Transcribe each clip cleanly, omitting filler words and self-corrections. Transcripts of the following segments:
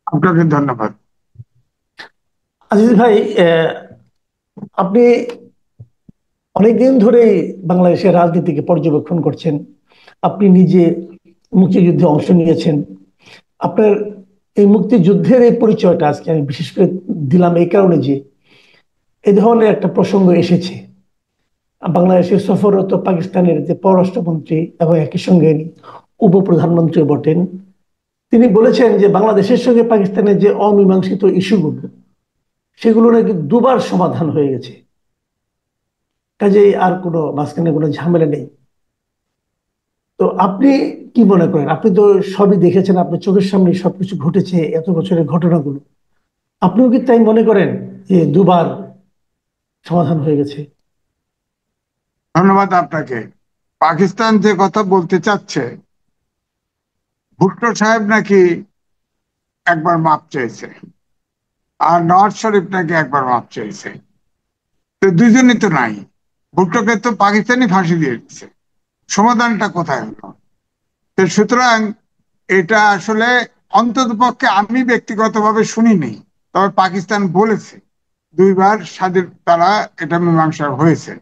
আপনাকে ধন্যবাদ। আজিজ ভাই, আহ, আপনি অনেকদিন ধরেই বাংলাদেশের রাজনীতিকে পর্যবেক্ষণ করছেন। আপনি নিজে মুক্তিযুদ্ধে অংশ নিয়েছেন। আপনার এই মুক্তিযুদ্ধের এই পরিচয়টা আজকে আমি বিশেষ করে দিলাম এই কারণে যে এই ধরনের একটা প্রসঙ্গ এসেছে। বাংলাদেশের সফররত পাকিস্তানের যে পররাষ্ট্রমন্ত্রী এবং একই সঙ্গে উপপ্রধানমন্ত্রী বটেন, তিনি বলেছেন যে বাংলাদেশের সঙ্গে পাকিস্তানের যে অমীমাংসিত ইস্যুগুলো, সেগুলো নাকি দুবার সমাধান হয়ে গেছে। কাজেই আর কোনো মাঝখানে কোনো ঝামেলা নেই। তো আপনি কি মনে করেন? আপনি তো সবই দেখেছেন, আপনার চোখের সামনে সবকিছু ঘটেছে, এত বছরের ঘটনাগুলো। আপনিও কি তাই মনে করেন যে দুবার সমাধান হয়ে গেছে? ধন্যবাদ আপনাকে। পাকিস্তান যে কথা বলতে চাচ্ছে, ভুট্টো সাহেব নাকি একবার মাপ চেয়েছে, আর নওয়াজ শরীফ নাকি একবার মাপ চেয়েছে। তো দুইজনই তো নাই। ভুট্টোকে তো পাকিস্তানি ফাঁসি দিয়ে দিচ্ছে, সমাধানটা কোথায় হলো? তো সুতরাং এটা আসলে অন্ততপক্ষে আমি ব্যক্তিগতভাবে শুনিনি, তবে পাকিস্তান বলেছে দুইবার স্বাধীন তারা এটা মীমাংসা হয়েছে।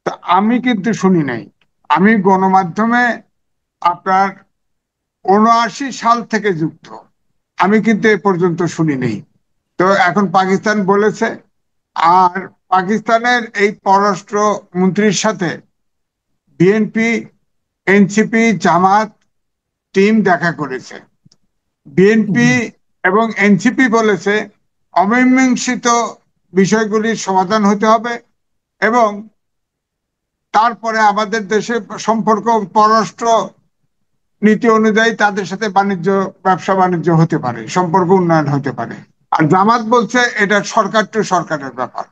তা আমি কিন্তু শুনি নাই। আমি গণমাধ্যমে আপনার ৭৯ সাল থেকে যুক্ত, আমি কিন্তু এ পর্যন্ত শুনি নেই। তো এখন পাকিস্তান বলেছে, আর পাকিস্তানের এই পররাষ্ট্র মন্ত্রীর সাথে বিএনপি, এনসিপি, জামাত টিম দেখা করেছে। বিএনপি জি। এবং এনসিপি বলেছে অমীমাংসিত বিষয়গুলির সমাধান হতে হবে, এবং তারপরে আমাদের দেশে সম্পর্ক পররাষ্ট্র নীতি অনুযায়ী তাদের সাথে ব্যবসা বাণিজ্য হতে পারে, সম্পর্ক উন্নয়ন হতে পারে। আর জামাত বলছে এটা সরকার টু সরকারের ব্যাপার,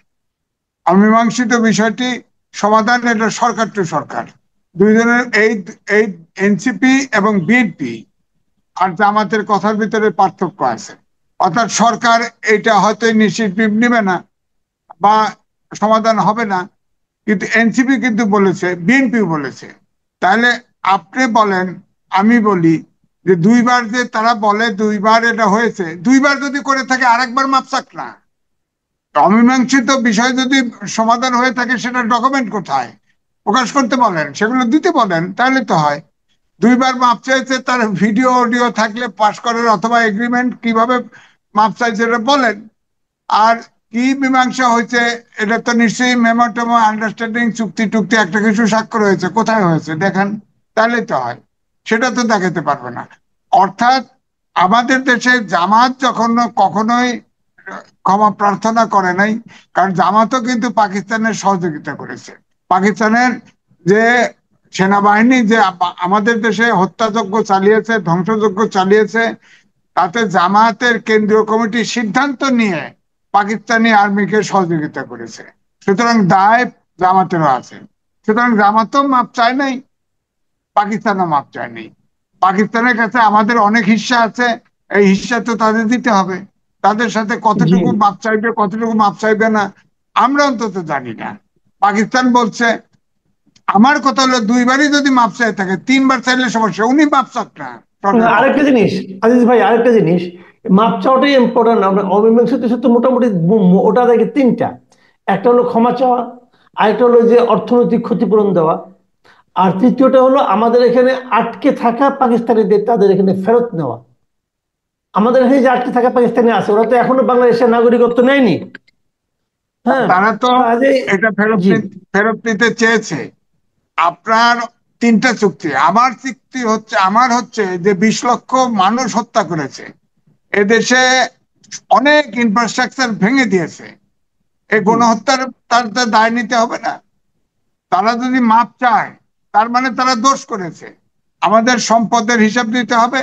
অমীমাংসিত বিষয়টি সমাধান এটা সরকার টু সরকার। দুইজনের এই এই এনসিপি এবং বিএনপি আর জামাতের কথার ভিতরে পার্থক্য আছে। অর্থাৎ সরকার এটা হয়তো ইনিশিয়েটিভ নেবে না বা সমাধান হবে না, কিন্তু এনসিপি কিন্তু বলেছে, বিএনপি বলেছে। তাহলে আপনি বলেন, আমি বলি যে দুইবার যে তারা বলে দুইবার এটা হয়েছে, দুইবার যদি করে থাকে আরেকবার মাপ চাক না। অমীমাংসিত বিষয় যদি সমাধান হয়ে থাকে সেটা ডকুমেন্ট কোথায় প্রকাশ করতে বলেন, সেগুলো দিতে বলেন, তাহলে তো হয়। দুইবার মাপ চাইছে, তার ভিডিও অডিও থাকলে পাশ করার, অথবা এগ্রিমেন্ট কিভাবে মাপ চাইছে এটা বলেন। আর কি মীমাংসা হয়েছে, এটা তো নিশ্চয়ই মেমোটেমো, আন্ডারস্ট্যান্ডিং, চুক্তি টুক্তি একটা কিছু স্বাক্ষর হয়েছে, কোথায় হয়েছে দেখান, তাহলে তো হয়। সেটা তো দেখাতে পারবে না। অর্থাৎ আমাদের দেশে জামাত যখন কখনোই ক্ষমা প্রার্থনা করে নাই, কারণ জামাতও কিন্তু পাকিস্তানের সহযোগিতা করেছে। পাকিস্তানের যে সেনাবাহিনী যে আমাদের দেশে হত্যাযজ্ঞ চালিয়েছে, ধ্বংসযজ্ঞ চালিয়েছে, তাতে জামায়াতের কেন্দ্রীয় কমিটি সিদ্ধান্ত নিয়ে পাকিস্তানি আর্মিকে সহযোগিতা করেছে। সুতরাং দায় জামাতেরও আছে। সুতরাং জামাতও মাপ চায় নাই, পাকিস্তানও মাপ চায় নাই। পাকিস্তানের কাছে আমাদের অনেক হিস্সা আছে, এই হিস্সা তো তাদের দিতে হবে। তাদের সাথে জি। কতটুকু মাপ চাইবে, কতটুকু মাপ চাইবে না, আমরা অন্তত জানি না। পাকিস্তান বলছে, আমার কথা হলো দুইবারই যদি মাপ চাই থাকে, তিনবার চাইলে সমস্যা, উনি মাপ চাক না সরকার পক্ষ আরেকটা থেকে। জিনিস, আজিজ ভাই, আরেকটা জিনিস, মাপ চাওয়াটাই ইম্পর্টেন্ট। আমরা অমীমাংসিত সত্য মোটামুটি ওটা দেখে তিনটা। একটা হলো ক্ষমা চাওয়া, আরেকটা হলো যে অর্থনৈতিক ক্ষতিপূরণ দেওয়া, আর তৃতীয়টা হলো আমাদের এখানে আটকে থাকা পাকিস্তানিদের তাদের এখানে ফেরত নেওয়া। আমাদের এখানে যে আটকে থাকা পাকিস্তানি আছে, ওরা তো এখনো বাংলাদেশের নাগরিকত্ব নেয়নি। হ্যাঁ। তারা তো কাজে এটা জি। ফেরত নিতে চেয়েছে। আপনার তিনটা চুক্তি, আমার চুক্তি হচ্ছে, আমার হচ্ছে যে 20 লক্ষ মানুষ হত্যা করেছে এদেশে, অনেক ইনফ্রাস্ট্রাকচার ভেঙে দিয়েছে, এই জি। গণহত্যার তার তার দায় নিতে হবে না? তারা যদি মাপ চায়, তার মানে তারা দোষ করেছে। আমাদের সম্পদের হিসাব দিতে হবে,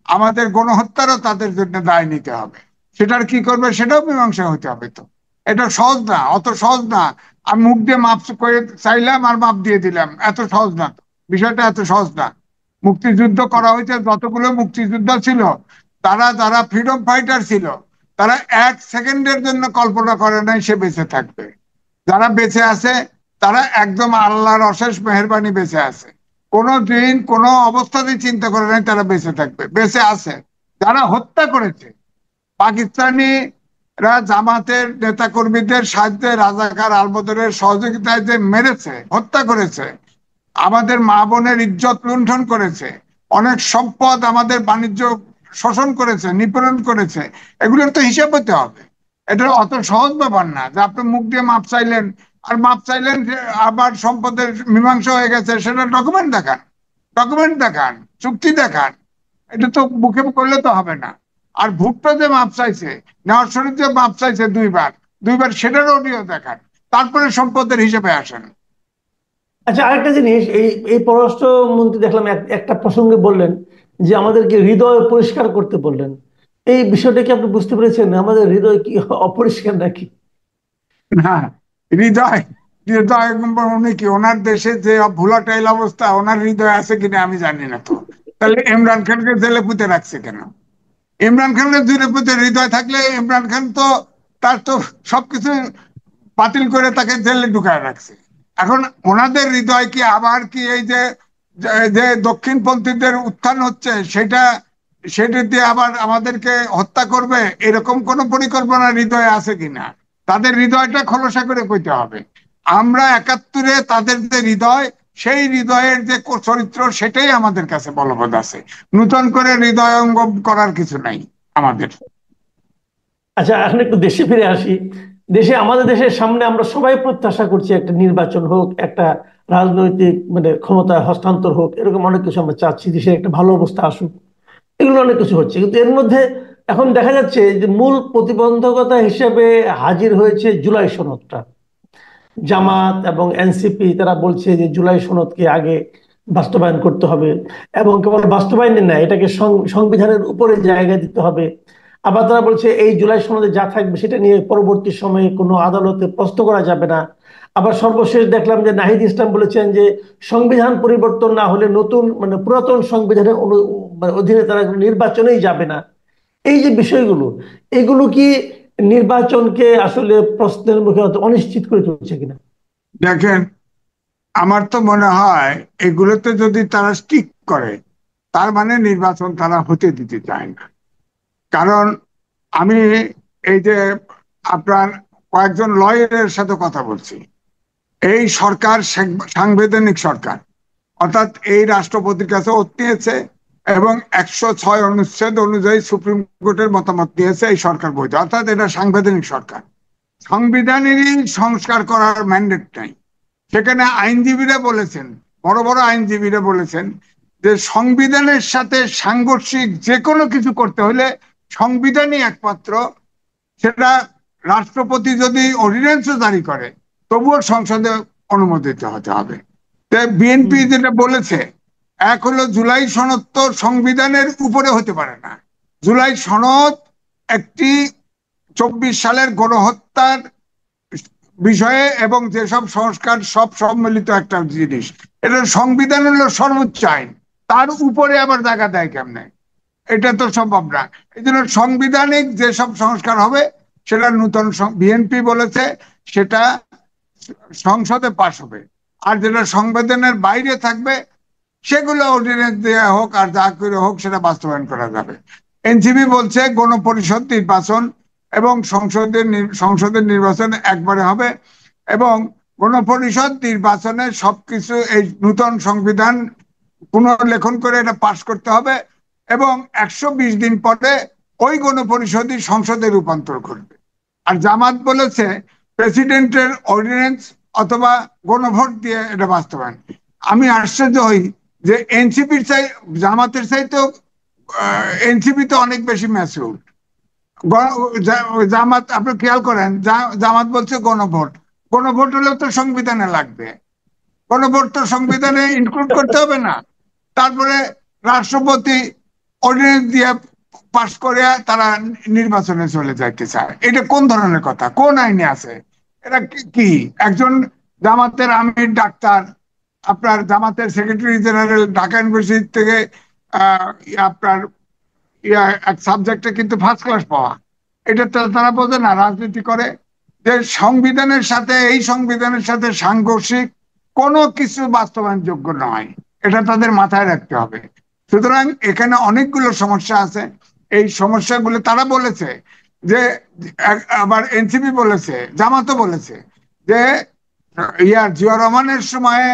আমাদের গণহত্যারও তাদের জন্য দায় নিতে হবে। সেটার কি করবে, সেটাও মীমাংসা হতে হবে। তো এটা সহজ না, অত সহজ না। আমি মুখ দিয়ে মাপ করে চাইলাম আর মাপ দিয়ে দিলাম, এত সহজ না তো। বিষয়টা এত সহজ না। মুক্তিযুদ্ধ করা হয়েছে, যতগুলো মুক্তিযোদ্ধা ছিল, তারা যারা ফ্রিডম ফাইটার ছিল, তারা 1 সেকেন্ডের জন্য কল্পনা করে নাই সে বেঁচে থাকবে। যারা বেঁচে আছে তারা একদম আল্লাহর অশেষ মেহেরবানি বেঁচে আছে। কোনো দিন কোনো অবস্থাতেই চিন্তা করে নাই তারা বেঁচে থাকবে, বেঁচে আছে। যারা হত্যা করেছে, পাকিস্তানিরা জামাতের নেতাকর্মীদের সাহায্যে রাজাকার আলবদরের সহযোগিতায় যে মেরেছে, হত্যা করেছে, আমাদের মা বোনের ইজ্জত লুণ্ঠন করেছে, অনেক সম্পদ আমাদের বাণিজ্য শোষণ করেছে, নিপীড়ন করেছে, এগুলোর তো হিসাব হতে হবে। এটা অত সহজ ব্যাপার না যে আপনি মুখ দিয়ে মাপ চাইলেন আর মাপ চাইলেন যে আবার সম্পদের মীমাংসা হয়ে গেছে, সেটা ডকুমেন্ট দেখান, ডকুমেন্ট দেখান, চুক্তি দেখান। এটা তো মুখে করলে তো হবে না। আর ভুট্টো যে মাপ চাইছে, নেওয়াজ শরীফ যে মাপ চাইছে দুইবার, দুইবার সেটার অডিও দেখান, তারপরে সম্পদের হিসেবে আসেন। আচ্ছা, আরেকটা জিনিস, এই এই পররাষ্ট্রমন্ত্রী দেখলাম একটা প্রসঙ্গে বললেন যে আমাদেরকে হৃদয় পরিষ্কার করতে বললেন। এই বিষয়টা কি আপনি বুঝতে পেরেছেন? আমাদের হৃদয় কি অপরিষ্কার নাকি? না, হৃদয়, হৃদয় উনি কি ওনার দেশে যে ভোলাটাইল অবস্থা, ওনার হৃদয় আছে কিনা আমি জানি না। তো তাহলে ইমরান খানকে জেলে পুঁতে রাখছে কেন? ইমরান খানের জেলে পুঁতে হৃদয় থাকলে ইমরান খান তো তার তো সবকিছু বাতিল করে তাকে জেলে ঢুকায় রাখছে। এখন ওনাদের হৃদয় কি আবার কি এই যে যে দক্ষিণপন্থীদের উত্থান হচ্ছে সেটা, সেটা দিয়ে আবার আমাদেরকে হত্যা করবে, এরকম কোন পরিকল্পনা হৃদয়ে আছে কিনা তাদের হৃদয়টা খোলসা করে কইতে হবে। আমরা 71-এ তাদের যে হৃদয়, সেই হৃদয়ের যে চরিত্র সেটাই আমাদের কাছে বলবৎ আছে। নূতন করে হৃদয়ঙ্গম করার কিছু নাই আমাদের। আচ্ছা, এখন একটু দেশে ফিরে আসি। আমাদের দেশের সামনে আমরা সবাই প্রত্যাশা করছি একটা নির্বাচন হোক, একটা রাজনৈতিক মানে ক্ষমতা হস্তান্তর হোক, এরকম অনেক কিছু আমরা চাচ্ছি, দেশের একটা ভালো অবস্থা আসুক। এগুলো অনেক কিছু হচ্ছে, কিন্তু এর মধ্যে এখন দেখা যাচ্ছে যে মূল প্রতিবন্ধকতা হিসেবে হাজির হয়েছে জুলাই সনদটা। জামাত এবং এনসিপি তারা বলছে যে জুলাই সনদকে আগে বাস্তবায়ন করতে হবে, এবং কেবল বাস্তবায়নের না, এটাকে সংবিধানের উপরে জায়গা দিতে হবে। আবার তারা বলছে এই জুলাই সনদে যা থাকবে সেটা নিয়ে পরবর্তী সময়ে কোনো আদালতে প্রশ্ন করা যাবে না। আবার সর্বশেষ দেখলাম যে নাহিদ ইসলাম বলেছেন যে সংবিধান পরিবর্তন না হলে নতুন মানে পুরাতন সংবিধানের মানে অধীনে তারা নির্বাচনেই যাবে না। এই যে বিষয়গুলো, এগুলো কি নির্বাচনকে আসলে প্রশ্নের মুখে অনিশ্চিত করে তুলছে কিনা? দেখেন, আমার তো মনে হয় এগুলোতে যদি তারা স্টিক করে, তার মানে নির্বাচন তারা হতে দিতে চায় না। কারণ আমি এই যে আপনার কয়েকজন লয়ারের সাথে কথা বলছি, এই সরকার সাংবিধানিক সরকার, অর্থাৎ এই রাষ্ট্রপতির কাছে ওত নিয়েছে এবং 106 অনুচ্ছেদ অনুযায়ী সুপ্রিম কোর্টের মতামত দিয়েছে এই সরকার বৈধ, অর্থাৎ এটা সাংবিধানিক সরকার। সংবিধানেরই সংস্কার করার ম্যান্ডেট নাই। সেখানে আইনজীবীরা বলেছেন, বড় বড় আইনজীবীরা বলেছেন যে সংবিধানের সাথে সাংঘর্ষিক যে কোনো কিছু করতে হলে সংবিধানই একমাত্র, সেটা রাষ্ট্রপতি যদি অর্ডিন্যান্সও জারি করে তবুও সংসদে অনুমোদিত হতে হবে। বিএনপি যেটা বলেছে, এক হলো জুলাই সনদ তো সংবিধানের উপরে হতে পারে না। জুলাই সনদ একটি 24 সালের গণহত্যার বিষয়ে এবং যেসব সংস্কার সব সম্মিলিত একটা জিনিস, এটা সংবিধান হলো সর্বোচ্চ আইন, তার উপরে আবার জায়গা দেয় কেমনে? এটা তো সম্ভব না। এই জন্য সাংবিধানিক যেসব সংস্কার হবে সেটা নূতন, বিএনপি বলেছে সেটা সংসদে পাশ হবে, আর যেটা সংবিধানের বাইরে থাকবে সেগুলো অর্ডিন্যান্স দেওয়া হোক আর যা করে হোক সেটা বাস্তবায়ন করা যাবে। এনসিপি বলছে গণপরিষদ নির্বাচন এবং সংসদের নির্বাচন একবারে হবে, এবং গণপরিষদ নির্বাচনে সবকিছু এই নূতন সংবিধান পুনর্লেখন করে এটা পাশ করতে হবে, এবং 120 দিন পরে ওই গণপরিষদই সংসদে রূপান্তর করবে। আর জামাত বলেছে প্রেসিডেন্টের অর্ডিন্যান্স অথবা গণভোট দিয়ে এটা বাস্তবায়ন। আমি আশ্চর্য হই যে এনসিপির চাই, জামাতের চাইতেও এনসিপি তো অনেক বেশি ম্যাচিউর। জামাত আপনি খেয়াল করেন, জামাত বলছে গণভোট, গণভোট হলেও তো সংবিধানে লাগবে, গণভোট তো সংবিধানে ইনক্লুড করতে হবে না? তারপরে রাষ্ট্রপতি অর্ডিন্যান্স দিয়ে পাশ করে তারা নির্বাচনে চলে যাইতে চায়। এটা কোন ধরনের কথা? কোন আইনে আছে? এটা কি? একজন জামাতের আমির ডাক্তার, আপনার জামাতের সেক্রেটারি জেনারেল ঢাকা ইউনিভার্সিটি থেকে আপনার এক সাবজেক্টে কিন্তু ফার্স্ট ক্লাস পাওয়া, এটা তো তারা বোঝে না, রাজনীতি করে। যে সংবিধানের সাথে, এই সংবিধানের সাথে সাংঘর্ষিক কোনো কিছু বাস্তবায়নযোগ্য নয়, এটা তাদের মাথায় রাখতে হবে। সুতরাং এখানে অনেকগুলো সমস্যা আছে। এই সমস্যাগুলো তারা বলেছে যে, আবার এনসিপি বলেছে, জামাতও বলেছে যে জিয়া রহমানের সময়ে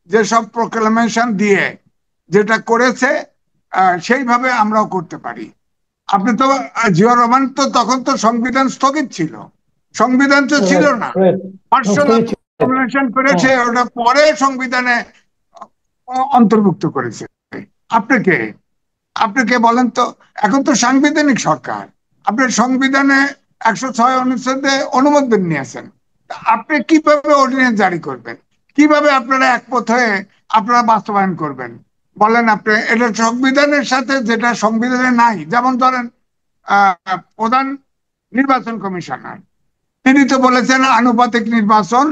যেসব প্রোক্লামেশন দিয়ে যেটা করেছে সেইভাবে আমরাও করতে পারি। আপনি তো জিয়া রহমান তো তখন তো সংবিধান স্থগিত ছিল, সংবিধান তো ছিল না, পার্সোনাল প্রোক্লামেশন করেছে, ওটা পরে সংবিধানে অন্তর্ভুক্ত করেছে। আপনাকে আপনাকে বলেন তো, এখন তো সাংবিধানিক সরকার, আপনার সংবিধানে 106 অনুচ্ছেদে অনুমোদন নিয়েছেন, আপনি কিভাবে অর্ডিন্যান্স জারি করবেন? কিভাবে আপনারা একমত হয়ে আপনারা বাস্তবায়ন করবেন বলেন? আপনি এটা সংবিধানের সাথে, যেটা সংবিধানে নাই, যেমন ধরেন প্রধান নির্বাচন কমিশনার, তিনি তো বলেছেন আনুপাতিক নির্বাচন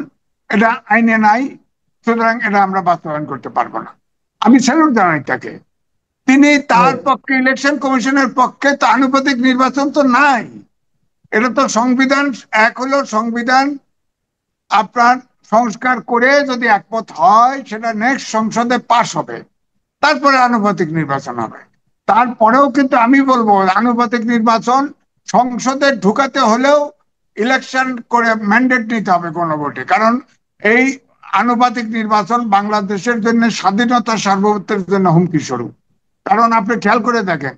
এটা আইনে নাই, সুতরাং এটা আমরা বাস্তবায়ন করতে পারবো না। আমি স্যালুট জানাই তাকে। তিনি তার পক্ষে, ইলেকশন কমিশনের পক্ষে তো আনুপাতিক নির্বাচন তো নাই, এটা তো সংবিধান। এক হলো সংবিধান আপনার সংস্কার করে যদি একমত হয়, সেটা নেক্সট সংসদে পাশ হবে, তারপরে আনুপাতিক নির্বাচন হবে। তারপরেও কিন্তু আমি বলবো আনুপাতিক নির্বাচন সংসদে ঢুকাতে হলেও ইলেকশন করে ম্যান্ডেট নিতে হবে গণভোটে, কারণ এই আনুপাতিক নির্বাচন বাংলাদেশের জন্য স্বাধীনতা সার্বভৌমত্বের জন্য হুমকি স্বরূপ। কারণ আপনি খেয়াল করে দেখেন,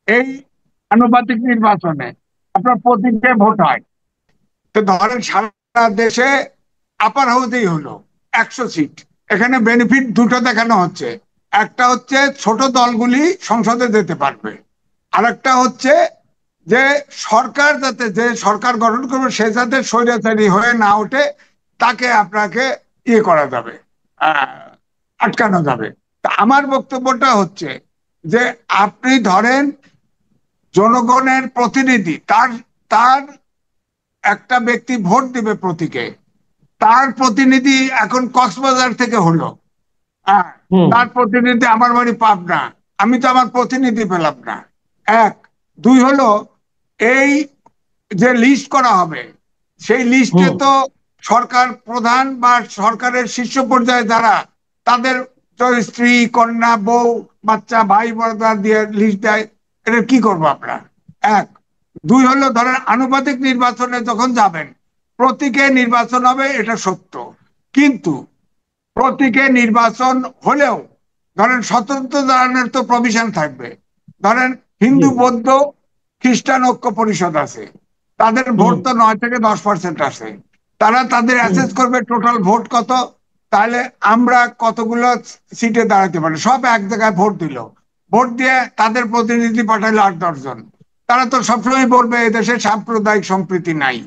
এই আনুপাতিক নির্বাচনে আপনার প্রতীকে ভোট হয়, তো ধরেন সারা দেশে আপার হাউসেই হলো 100 সিট, এখানে বেনিফিট দুটো দেখানো হচ্ছে। একটা হচ্ছে ছোট দলগুলি সংসদে যেতে পারবে, আর একটা হচ্ছে যে সরকার যাতে, যে সরকার গঠন করবে সে যাতে স্বৈরাচারী হয়ে না ওঠে, তাকে আপনাকে ইয়ে করা যাবে, আটকানো যাবে। তা আমার বক্তব্যটা হচ্ছে যে আপনি ধরেন জনগণের প্রতিনিধি, তার তার একটা ব্যক্তি ভোট দিবে প্রতীকে, তার প্রতিনিধি এখন কক্সবাজার থেকে হলো, হ্যাঁ, তার প্রতিনিধি আমার বাড়ি পাবনা, আমি তো আমার প্রতিনিধি পেলাম না। এক, দুই হলো এই যে লিস্ট করা হবে, সেই লিস্টে তো সরকার প্রধান বা সরকারের শীর্ষ পর্যায়ে যারা, তাদের স্ত্রী, কন্যা, বউ, বাচ্চা, ভাই ব্রাদার দিয়ে লিস্ট দেয়, এটা কি করবো আমরা? এক। দুই হলো ধরেন আনুপাতিক নির্বাচনে যখন যাবেন, প্রতীকে নির্বাচন হবে, এটা সত্য, কিন্তু প্রতীকে নির্বাচন হলেও ধরেন স্বতন্ত্র দানের তো প্রভিশন থাকবে। ধরেন হিন্দু, বৌদ্ধ, খ্রিস্টান ঐক্য পরিষদ আছে, তাদের ভোট তো 9 থেকে 10% আছে, তারা তাদের অ্যাসেস করবে টোটাল ভোট কত, তাহলে আমরা কতগুলো সিটে দাঁড়াতে পারি। সব এক জায়গায় ভোট দিল, ভোট দিয়ে তাদের প্রতিনিধি পাঠাইলো 8-10 জন, তারা তো সবসময় বলবে এদেশে সাম্প্রদায়িক সম্প্রীতি নাই।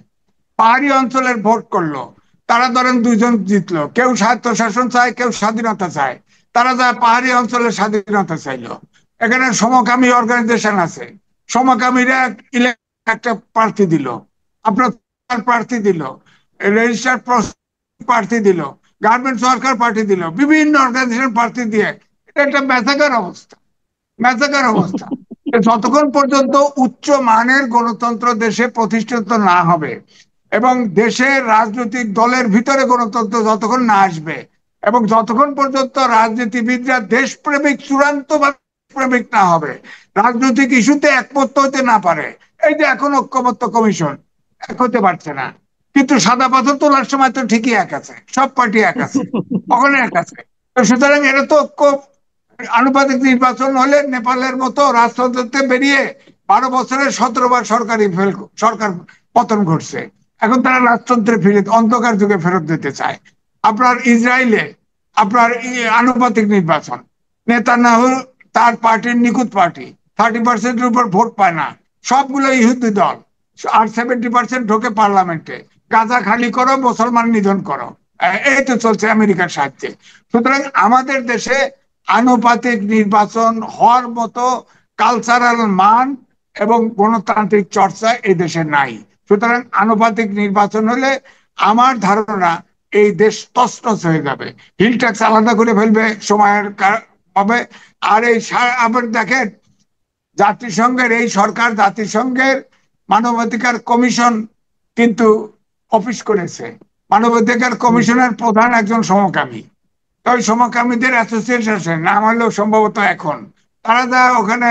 পাহাড়ি অঞ্চলের ভোট করলো, তারা ধরেন 2 জন জিতলো, কেউ স্বায়ত্তশাসন চায়, কেউ স্বাধীনতা চায়, তারা যায় পাহাড়ি অঞ্চলের স্বাধীনতা চাইলো। এখানে সমকামী অর্গানাইজেশন আছে, সমকামীরা একটা প্রার্থী দিল, আপনার প্রার্থী দিল, রেজিস্টার্ড প্রার্থী দিল, গার্মেন্টস ওয়ার্কার প্রার্থী দিল, বিভিন্ন অর্গানাইজেশন প্রার্থী দিয়ে, এটা একটা ম্যাসাকার অবস্থা, ম্যাসাকার অবস্থা। যতক্ষণ পর্যন্ত উচ্চ মানের গণতন্ত্র দেশে প্রতিষ্ঠিত না হবে এবং দেশের রাজনৈতিক দলের ভিতরে গণতন্ত্র যতক্ষণ না আসবে এবং যতক্ষণ পর্যন্ত রাজনীতিবিদরা দেশপ্রেমিক, চূড়ান্ত প্রেমিক না হবে, রাজনৈতিক ইস্যুতে একমত হতে না পারে, এই যে এখন ঐক্যমত্য কমিশন এক হতে পারছে না, কিন্তু সাদা পাথর তোলার সময় তো ঠিকই এক আছে, সব পার্টি এক আছে, ওখানে এক আছে। তো সুতরাং এটা তো ঐক্য। আনুপাতিক নির্বাচন হলে নেপালের মতো রাজতন্ত্রতে বেরিয়ে 12 বছরে 17 বার সরকার পতন ঘটছে, এখন তারা রাজতন্ত্রে ফিরে, অন্ধকার যুগে ফেরত দিতে চায়। আপনার ইসরায়েলে আপনার আনুপাতিক নির্বাচন, নেতানিয়াহু তার পার্টির নিখুঁত পার্টি 30%-এর উপর ভোট পায় না, সবগুলো ইহুদি দল, আর 70% ঢোকে পার্লামেন্টে, গাজা খালি করো, মুসলমান নিধন করো, এই তো চলছে আমেরিকার সাহায্যে। সুতরাং আমাদের দেশে আনুপাতিক নির্বাচন হওয়ার মতো কালচারাল মান এবং গণতান্ত্রিক চর্চা এই দেশে নাই। সুতরাং আনুপাতিক নির্বাচন হলে আমার ধারণা এই দেশ তছনছ হয়ে যাবে, হিল ট্যাক্স আলাদা করে ফেলবে সময়ের হবে। আর এই আবার দেখেন, জাতিসংঘের এই সরকার জাতিসংঘের মানবাধিকার কমিশন কিন্তু অফিস করেছে, মানবাধিকার কমিশনের প্রধান একজন সমকামী, ওই সমকামীদের অ্যাসোসিয়েশন নাম হলো সম্ভবত এখন, তারা যা ওখানে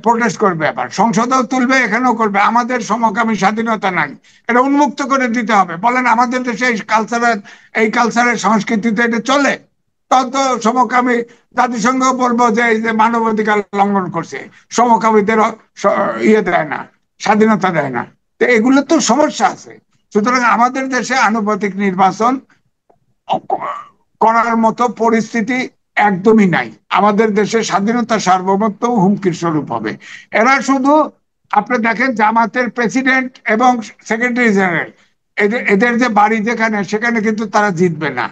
প্রোটেস্ট করবে, আবার সংসদেও তুলবে, এখানেও করবে। আমাদের সমকামী স্বাধীনতা নাই, এটা উন্মুক্ত করে দিতে হবে। বলেন আমাদের দেশে এই কালচারের সংস্কৃতিতে এটা চলে? তখন তো সমকামী জাতিসংঘ বলবো যে এই যে মানবাধিকার লঙ্ঘন করছে, সমকামীদের ইয়ে দেয় না, স্বাধীনতা দেয় না। তো এগুলো তো সমস্যা আছে। সুতরাং আমাদের দেশে আনুপাতিক নির্বাচন করার মতো পরিস্থিতি একদমই নাই। আমাদের দেশে স্বাধীনতা সার্বভৌমত্ব হুমকির স্বরূপ হবে। এরা শুধু, আপনি দেখেন জামাতের প্রেসিডেন্ট এবং সেক্রেটারি জেনারেল, এদের যে বাড়ি যেখানে, সেখানে কিন্তু তারা জিতবে না।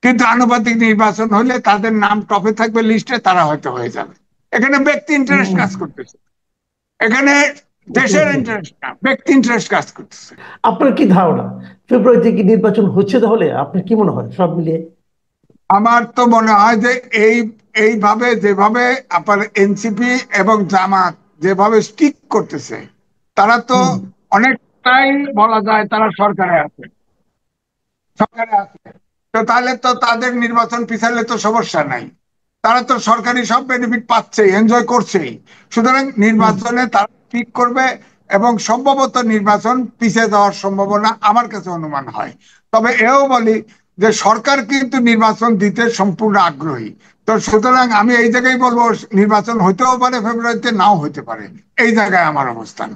কিন্তু আনুপাতিক নির্বাচন হলে তাদের নাম টপে থাকবে লিস্টে, তারা হয়তো হয়ে যাবে। এখানে ব্যক্তি ইন্টারেস্ট কাজ করতেছে, এখানে বুঝতে দেশের পারছি। ইন্টারেস্ট না, ব্যক্তি ইন্টারেস্ট কাজ করতেছে। আপনার কি ধারণা ফেব্রুয়ারিতে কি নির্বাচন হচ্ছে? তাহলে আপনার কি মনে হয় সব মিলিয়ে? আমার তো মনে হয় যে এই এইভাবে যেভাবে আপনার এনসিপি এবং জামাত যেভাবে স্টিক করতেছে, তারা তো হুম। অনেকটাই বলা যায় তারা সরকারে আছে। তো তাহলে তো তাদের নির্বাচন পিছালে তো সমস্যা নাই, তারা তো সরকারি সব বেনিফিট পাচ্ছে, এনজয় করছেই। সুতরাং হুম। নির্বাচনে তারা ঠিক করবে, এবং সম্ভবত নির্বাচন পিছিয়ে যাওয়ার সম্ভাবনা আমার কাছে অনুমান হয়। তবে এও বলি যে সরকার কিন্তু নির্বাচন দিতে সম্পূর্ণ আগ্রহী। তো সুতরাং আমি এই জায়গায় বলবো, নির্বাচন হইতেও পারে ফেব্রুয়ারিতে, নাও হইতে পারে। এই জায়গায় আমার অবস্থান।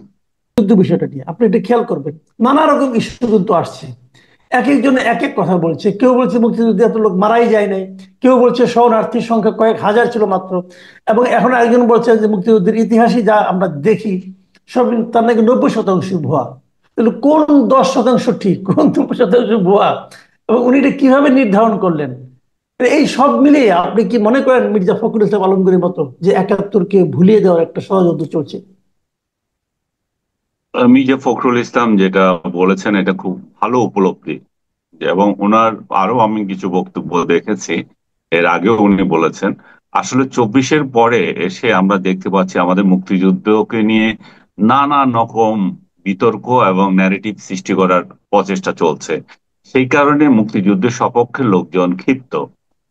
যুদ্ধ বিষয়টা নিয়ে আপনি এটা খেয়াল করবেন, নানা রকম ইস্যু কিন্তু আসছে। এক একজন এক এক কথা বলছে। কেউ বলছে মুক্তিযুদ্ধে এত লোক মারাই যায় নাই, কেউ বলছে শরণার্থীর সংখ্যা কয়েক হাজার ছিল মাত্র, এবং এখন একজন বলছে যে মুক্তিযুদ্ধের ইতিহাসই যা আমরা দেখি সব তার নাকি 90% ভুয়া। তাহলে কোন 10% ঠিক, কোন 90% ভুয়া? এবং উনি এটা কিভাবে নির্ধারণ করলেন? এই সব মিলিয়ে আপনি কি মনে করেন মির্জা ফখরুল ইসলাম আলমগীরের মতো যে 71কে ভুলিয়ে দেওয়ার একটা ষড়যন্ত্র চলছে? মির্জা ফখরুল ইসলাম যেটা বলেছেন এটা খুব ভালো উপলব্ধি। এবং ওনার আরো আমি কিছু বক্তব্য দেখেছি, এর আগেও উনি বলেছেন। আসলে 24-এর পরে এসে আমরা দেখতে পাচ্ছি আমাদের মুক্তিযুদ্ধকে নিয়ে নানা রকম বিতর্ক এবং ন্যারেটিভ সৃষ্টি করার প্রচেষ্টা চলছে। সেই কারণে মুক্তিযুদ্ধের সপক্ষে লোকজন ক্ষিপ্ত।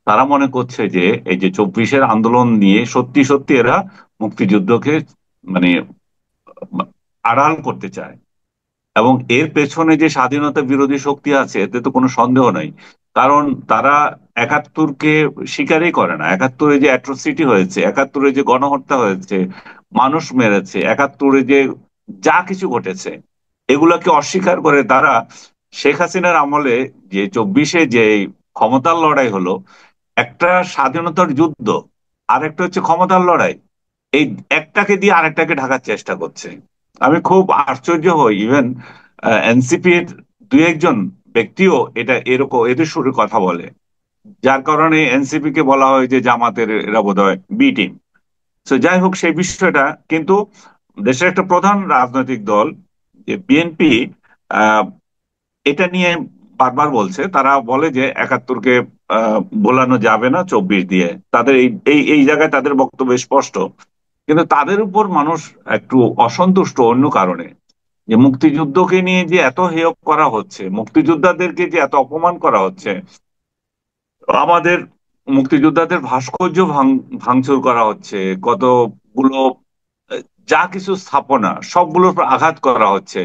তারা মনে করছে যে এই যে 24-এর আন্দোলন নিয়ে সত্যি সত্যি এরা মুক্তিযুদ্ধকে মানে আড়াল করতে চায়। এবং এর পেছনে যে স্বাধীনতা বিরোধী শক্তি আছে এতে তো কোনো সন্দেহ নাই। কারণ তারা 71-কে স্বীকারই করে না। 71-এ যে অ্যাট্রোসিটি হয়েছে, 71-এ যে গণহত্যা হয়েছে, মানুষ মেরেছে, 71-এ যে যা কিছু ঘটেছে, এগুলোকে অস্বীকার করে তারা শেখ হাসিনার আমলে যে 24-এ যে ক্ষমতার লড়াই হলো, একটা স্বাধীনতার যুদ্ধ আর একটা হচ্ছে ক্ষমতার লড়াই, এই একটাকে দিয়ে আরেকটাকে ঢাকার চেষ্টা করছে। আমি খুব আশ্চর্য হই, ইভেন এনসিপির দুই একজন ব্যক্তিও এটা এরকম এদের সুরে কথা বলে, যার কারণে এনসিপি কে বলা হয় যে জামাতের এরা বোধহয় বি টিম। তো যাই হোক সেই বিষয়টা, কিন্তু দেশের একটা প্রধান রাজনৈতিক দল যে বিএনপি এটা নিয়ে বারবার বলছে। তারা বলে যে 71-কে বোলানো যাবে না 24 দিয়ে, তাদের এই এই এই জায়গায় তাদের বক্তব্য স্পষ্ট। কিন্তু তাদের উপর মানুষ একটু অসন্তুষ্ট অন্য কারণে, যে মুক্তিযুদ্ধকে নিয়ে যে এত হেয় করা হচ্ছে, মুক্তিযোদ্ধাদেরকে যে এত অপমান করা হচ্ছে, আমাদের মুক্তিযোদ্ধাদের ভাস্কর্য ভাঙচুর করা হচ্ছে, কতগুলো আহ, যা কিছু স্থাপনা সবগুলোর উপর আঘাত করা হচ্ছে,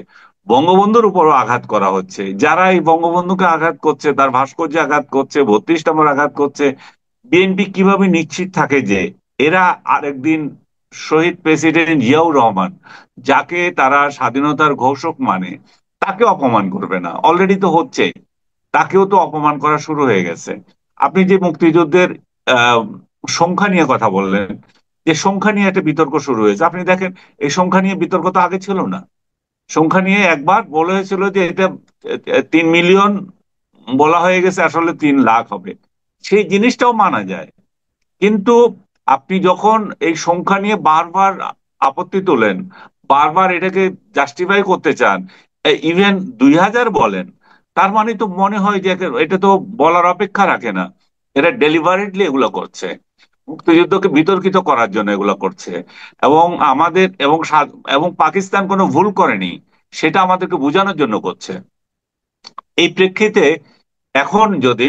বঙ্গবন্ধুর উপরও আঘাত করা হচ্ছে। যারা এই বঙ্গবন্ধুকে আঘাত করছে, তার ভাস্কর্যে আঘাত করছে, 32 নম্বর আঘাত করছে, বিএনপি কিভাবে নিশ্চিত থাকে যে এরা আরেকদিন শহীদ প্রেসিডেন্ট জিয়াউর রহমান, যাকে তারা স্বাধীনতার ঘোষক মানে, তাকে অপমান করবে না? অলরেডি তো হচ্ছে, তাকেও তো অপমান করা শুরু হয়ে গেছে। আপনি যে মুক্তিযুদ্ধের আহ সংখ্যা নিয়ে কথা বললেন, যে সংখ্যা নিয়ে একটা বিতর্ক শুরু হয়েছে, আপনি দেখেন এই সংখ্যা নিয়ে বিতর্ক তো আগে ছিল না। সংখ্যা নিয়ে একবার বলা হয়েছিল যে এটা 3 মিলিয়ন, বলা হয়ে গেছে আসলে 3 লাখ হবে। সেই জিনিসটাও মানা যায়। কিন্তু আপনি যখন এই সংখ্যা নিয়ে বারবার আপত্তি তোলেন, বারবার এটাকে জাস্টিফাই করতে চান, ইভেন 2000 বলেন, তার মানে তো মনে হয় যে এটা তো বলার অপেক্ষা রাখে না। এরা ডেলিভারেটলি এগুলো করছে, মুক্তিযুদ্ধকে বিতর্কিত করার জন্য এগুলো করছে। এবং আমাদের এবং পাকিস্তান কোনো ভুল করেনি, সেটা আমাদেরকে বোঝানোর জন্য করছে। এই প্রেক্ষিতে এখন যদি